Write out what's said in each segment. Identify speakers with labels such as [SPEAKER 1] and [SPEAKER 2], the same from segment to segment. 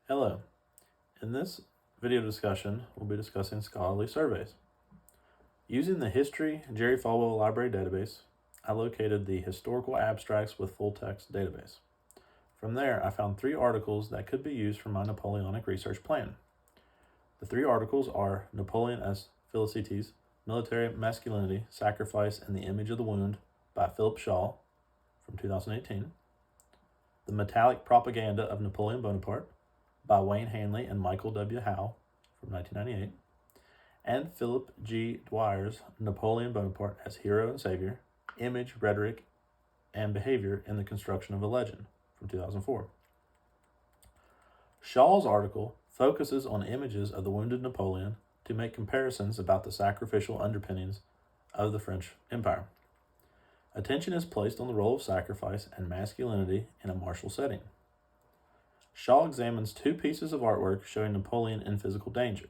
[SPEAKER 1] Hello. In this video discussion, we'll be discussing scholarly surveys. Using the History Jerry Falwell Library database, I located the Historical Abstracts with Full Text database. From there, I found 3 articles that could be used for my Napoleonic research plan. The 3 articles are Napoleon as Philoctetes, Military Masculinity, Sacrifice, and the Image of the Wound by Philip Shaw from 2018, The Metallic Propaganda of Napoleon Bonaparte by Wayne Hanley and Michael W. Howe from 1998, and Philip G. Dwyer's Napoleon Bonaparte as Hero and Savior, Image, Rhetoric, and Behavior in the Construction of a Legend from 2004. Shaw's article focuses on images of the wounded Napoleon to make comparisons about the sacrificial underpinnings of the French Empire. Attention is placed on the role of sacrifice and masculinity in a martial setting. Shaw examines 2 pieces of artwork showing Napoleon in physical danger.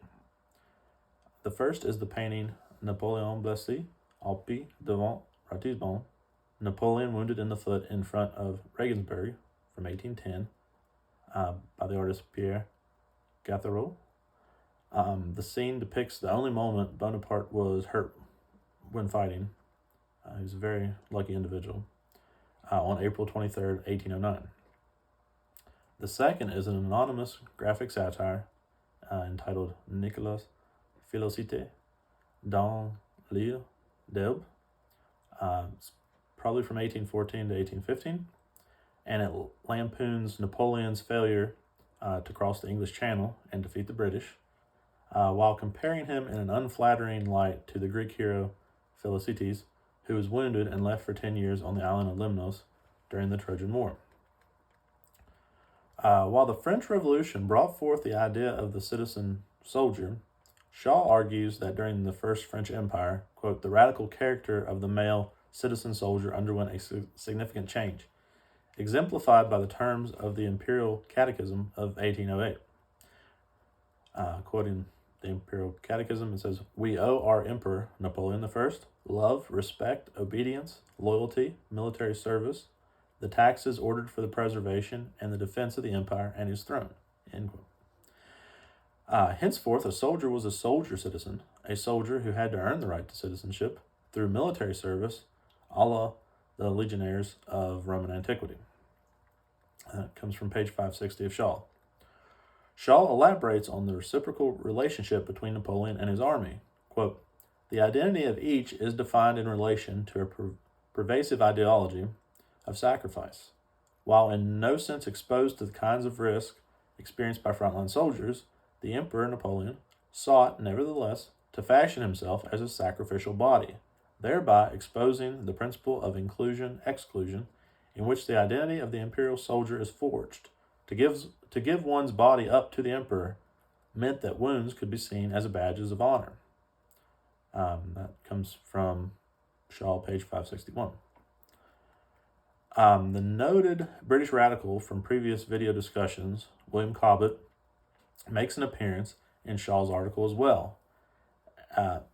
[SPEAKER 1] The first is the painting Napoléon blessé au pied devant Ratisbonne, Napoleon wounded in the foot in front of Regensburg from 1810 by the artist Pierre Gathreau. The scene depicts the only moment Bonaparte was hurt when fighting. He was a very lucky individual. On April 23rd, 1809. The second is an anonymous graphic satire entitled Nicolas Philocité dans l'île d'Elbe. It's probably from 1814 to 1815, and it lampoons Napoleon's failure to cross the English Channel and defeat the British, while comparing him in an unflattering light to the Greek hero Philoctetes, who was wounded and left for 10 years on the island of Lemnos during the Trojan War. While the French Revolution brought forth the idea of the citizen soldier, Shaw argues that during the First French Empire, quote, the radical character of the male citizen soldier underwent a significant change, exemplified by the terms of the Imperial Catechism of 1808. Quoting the Imperial Catechism, it says, "We owe our Emperor, Napoleon I, love, respect, obedience, loyalty, military service, the taxes ordered for the preservation and the defense of the empire and his throne." End quote. Henceforth, a soldier was a soldier citizen, a soldier who had to earn the right to citizenship through military service, a la the legionaries of Roman antiquity. That comes from page 560 of Shaw. Shaw elaborates on the reciprocal relationship between Napoleon and his army. Quote, "The identity of each is defined in relation to a pervasive ideology of sacrifice. While in no sense exposed to the kinds of risk experienced by frontline soldiers, the Emperor Napoleon sought, nevertheless, to fashion himself as a sacrificial body, thereby exposing the principle of inclusion-exclusion in which the identity of the imperial soldier is forged. To give one's body up to the Emperor meant that wounds could be seen as badges of honor." That comes from Shaw, page 561. The noted British radical from previous video discussions, William Cobbett, makes an appearance in Shaw's article as well as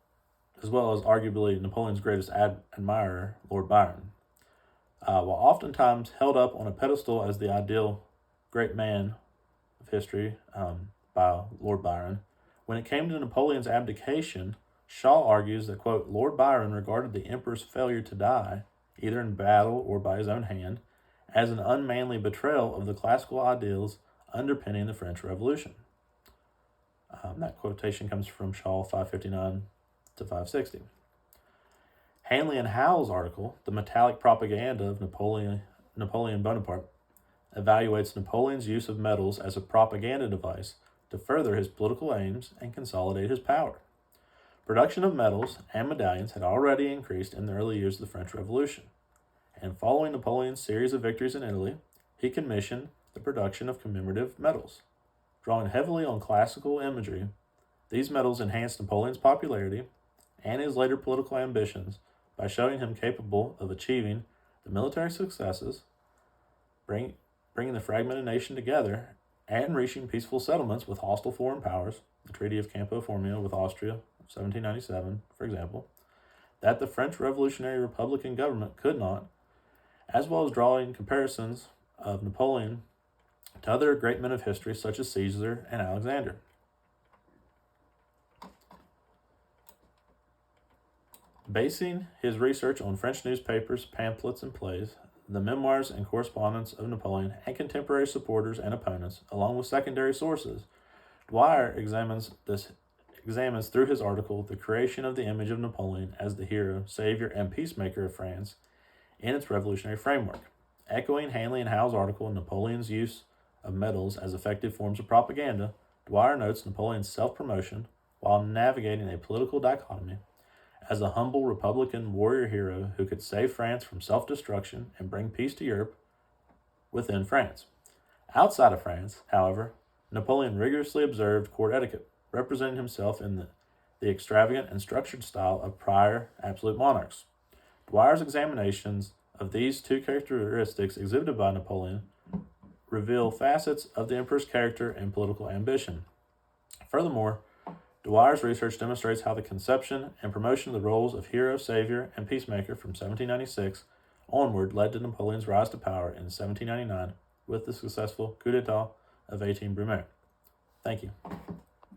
[SPEAKER 1] arguably Napoleon's greatest admirer, Lord Byron. While oftentimes held up on a pedestal as the ideal great man of history by Lord Byron, when it came to Napoleon's abdication, Shaw argues that, quote, Lord Byron regarded the emperor's failure to die, either in battle or by his own hand, as an unmanly betrayal of the classical ideals underpinning the French Revolution. That quotation comes from Shaw 559 to 560. Hanley and Howe's article, The Metallic Propaganda of Napoleon Bonaparte, evaluates Napoleon's use of metals as a propaganda device to further his political aims and consolidate his power. Production of medals and medallions had already increased in the early years of the French Revolution, and following Napoleon's series of victories in Italy, he commissioned the production of commemorative medals. Drawing heavily on classical imagery, these medals enhanced Napoleon's popularity and his later political ambitions by showing him capable of achieving the military successes, bringing the fragmented nation together, and reaching peaceful settlements with hostile foreign powers, the Treaty of Campo Formio with Austria of 1797, for example, that the French Revolutionary Republican government could not, as well as drawing comparisons of Napoleon to other great men of history such as Caesar and Alexander. Basing his research on French newspapers, pamphlets, and plays, the memoirs and correspondence of Napoleon and contemporary supporters and opponents, along with secondary sources, Dwyer examines through his article the creation of the image of Napoleon as the hero, savior, and peacemaker of France in its revolutionary framework. Echoing Hanley and Howe's article on Napoleon's use of medals as effective forms of propaganda, Dwyer notes Napoleon's self-promotion while navigating a political dichotomy as a humble Republican warrior hero who could save France from self-destruction and bring peace to Europe within France. Outside of France, however, Napoleon rigorously observed court etiquette, representing himself in the extravagant and structured style of prior absolute monarchs. Dwyer's examinations of these two characteristics exhibited by Napoleon reveal facets of the emperor's character and political ambition. Furthermore, Dwyer's research demonstrates how the conception and promotion of the roles of hero, savior, and peacemaker from 1796 onward led to Napoleon's rise to power in 1799 with the successful coup d'etat of 18 Brumaire. Thank you.